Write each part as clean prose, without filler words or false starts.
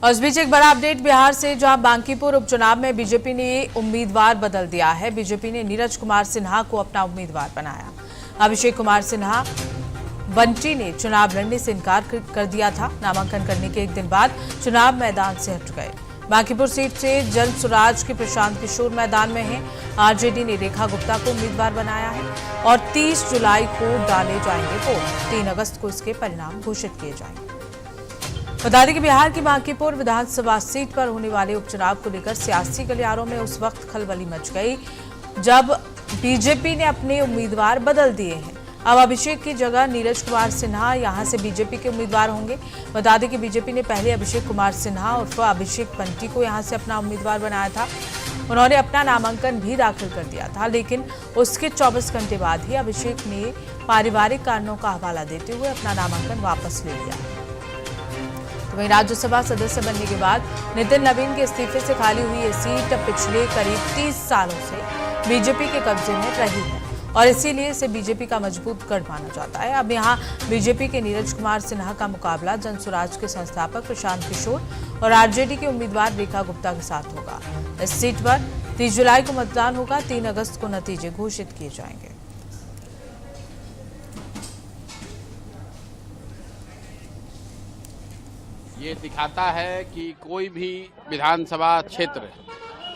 और इस बीच एक बड़ा अपडेट बिहार से, जहां बांकीपुर उपचुनाव में बीजेपी ने उम्मीदवार बदल दिया है। बीजेपी ने नीरज कुमार सिन्हा को अपना उम्मीदवार बनाया। अभिषेक कुमार सिन्हा बंटी ने चुनाव लड़ने से इनकार कर दिया था। नामांकन करने के एक दिन बाद चुनाव मैदान से हट गए। बांकीपुर सीट से जन स्वराज के प्रशांत किशोर मैदान में हैं। आरजेडी ने रेखा गुप्ता को उम्मीदवार बनाया है और 30 जुलाई को डाले जाएंगे वोट। 3 अगस्त को इसके परिणाम घोषित किए जाएंगे। बता दें कि बिहार की बांकीपुर विधानसभा सीट पर होने वाले उपचुनाव को लेकर सियासी गलियारों में उस वक्त खलबली मच गई जब बीजेपी ने अपने उम्मीदवार बदल दिए हैं। अब अभिषेक की जगह नीरज कुमार सिन्हा यहां से बीजेपी के उम्मीदवार होंगे। बता दें कि बीजेपी ने पहले अभिषेक कुमार सिन्हा उर्फ अभिषेक बंटी को यहां से अपना उम्मीदवार बनाया था। उन्होंने अपना नामांकन भी दाखिल कर दिया था, लेकिन उसके 24 घंटे बाद ही अभिषेक ने पारिवारिक कारणों का हवाला देते हुए अपना नामांकन वापस ले लिया। वहीं राज्यसभा सदस्य बनने के बाद नितिन नवीन के इस्तीफे से खाली हुई ये सीट पिछले करीब 30 सालों से बीजेपी के कब्जे में रही है और इसीलिए इसे बीजेपी का मजबूत गढ़ माना जाता है। अब यहां बीजेपी के नीरज कुमार सिन्हा का मुकाबला जन स्वराज के संस्थापक प्रशांत किशोर और आरजेडी के उम्मीदवार रेखा गुप्ता के साथ होगा। इस सीट पर 30 जुलाई को मतदान होगा। 3 अगस्त को नतीजे घोषित किए जाएंगे। ये दिखाता है कि कोई भी विधानसभा क्षेत्र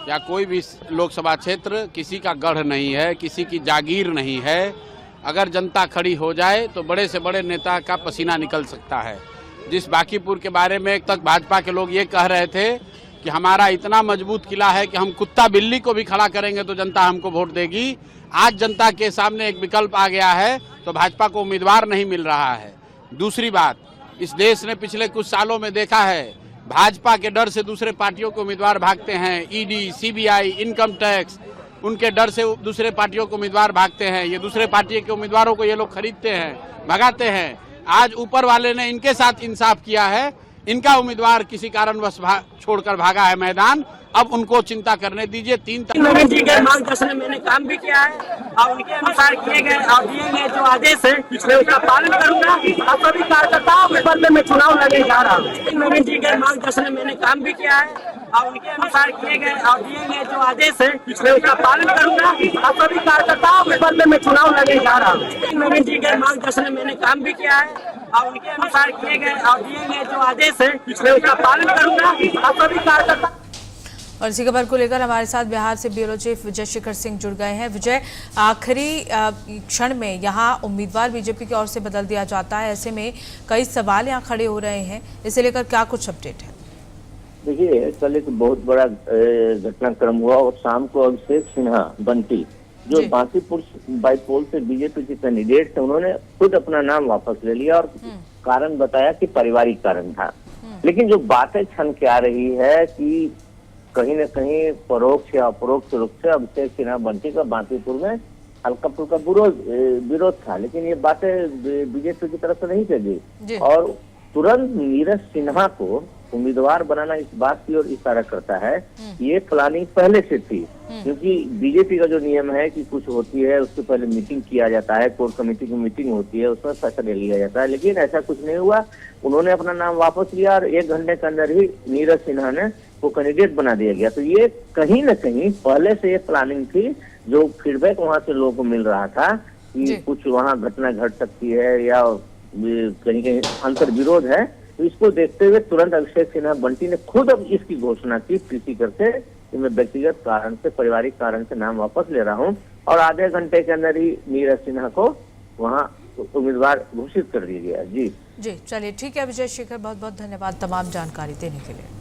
या कोई भी लोकसभा क्षेत्र किसी का गढ़ नहीं है, किसी की जागीर नहीं है। अगर जनता खड़ी हो जाए तो बड़े से बड़े नेता का पसीना निकल सकता है। जिस बांकीपुर के बारे में तक भाजपा के लोग ये कह रहे थे कि हमारा इतना मजबूत किला है कि हम कुत्ता बिल्ली को भी खड़ा करेंगे तो जनता हमको वोट देगी, आज जनता के सामने एक विकल्प आ गया है तो भाजपा को उम्मीदवार नहीं मिल रहा है। दूसरी बात, इस देश ने पिछले कुछ सालों में देखा है भाजपा के डर से दूसरे पार्टियों के उम्मीदवार भागते हैं। ईडी, सीबीआई, इनकम टैक्स, उनके डर से दूसरे पार्टियों के उम्मीदवार भागते हैं। ये दूसरे पार्टी के उम्मीदवारों को ये लोग खरीदते हैं, भगाते हैं। आज ऊपर वाले ने इनके साथ इंसाफ किया है, इनका उम्मीदवार किसी कारणवश छोड़कर भागा है मैदान। अब उनको चिंता करने दीजिए। 3 नवीन जी के मार्गदर्शन में मैंने काम भी किया है और उनके अनुसार किए गए और दिए गए जो आदेश है मैं उसका पालन करूंगा। और सभी कार्यकर्ताओं के बदले में चुनाव लड़ने जा रहा हूँ। नवीन जी के मार्गदर्शन में मैंने काम भी किया है और उनके अनुसार किए गए और दिए गए जो आदेश है मैं उसका पालन करूंगा। और सभी कार्यकर्ताओं के बदले में चुनाव लड़ने जा रहा हूँ। नवीन जी के मार्गदर्शन में मैंने काम भी किया है और उनके अनुसार किए गए और दिए गए जो आदेश है मैं उसका पालन करूंगा। और सभी कार्यकर्ता और इसी खबर को लेकर हमारे साथ बिहार से ब्यूरो चीफ विजय शेखर सिंह जुड़ गए हैं। विजय, आखिरी क्षण में यहाँ उम्मीदवार बीजेपी की ओर से बदल दिया जाता है, ऐसे में कई सवाल यहाँ खड़े हो रहे हैं, इसे लेकर क्या कुछ अपडेट है? देखिए, कल एक बहुत बड़ा घटनाक्रम हुआ और शाम को अभिषेक सिन्हा बंटी जो बांकीपुर बाईपोल से बीजेपी के कैंडिडेट थे, उन्होंने खुद अपना नाम वापस ले लिया और कारण बताया कि पारिवारिक कारण था। लेकिन जो बातें छन के आ रही है कि कहीं न कहीं परोक्ष या अपरोक्ष रूप से अभिषेक सिन्हा बंटी का बांकीपुर में हल्का फुल्का विरोध था, लेकिन ये बातें बीजेपी की तरफ से नहीं चली और तुरंत नीरज सिन्हा को उम्मीदवार बनाना इस बात की ओर इशारा करता है। ये प्लानिंग पहले से थी, क्योंकि बीजेपी का जो नियम है कि कुछ होती है उसके पहले मीटिंग किया जाता है, कोर कमेटी की मीटिंग होती है, उसमें फैसला लिया जाता है, लेकिन ऐसा कुछ नहीं हुआ। उन्होंने अपना नाम वापस लिया और 1 घंटे के अंदर ही नीरज सिन्हा ने वो कैंडिडेट बना दिया गया। तो ये कहीं न कहीं पहले से ये प्लानिंग थी। जो फीडबैक वहां से लोगों को मिल रहा था कि कुछ वहां घटना घट सकती है या कहीं कहीं अंतर विरोध है, तो इसको देखते हुए तुरंत अभिषेक सिन्हा बंटी ने खुद अब इसकी घोषणा की प्रीति करके कि मैं व्यक्तिगत कारण से, पारिवारिक कारण से नाम वापस ले रहा हूं और आधे घंटे के अंदर ही नीरज सिन्हा को वहां उम्मीदवार घोषित कर दिया गया। जी, चलिए ठीक है विजय शेखर, बहुत बहुत धन्यवाद तमाम जानकारी देने के लिए।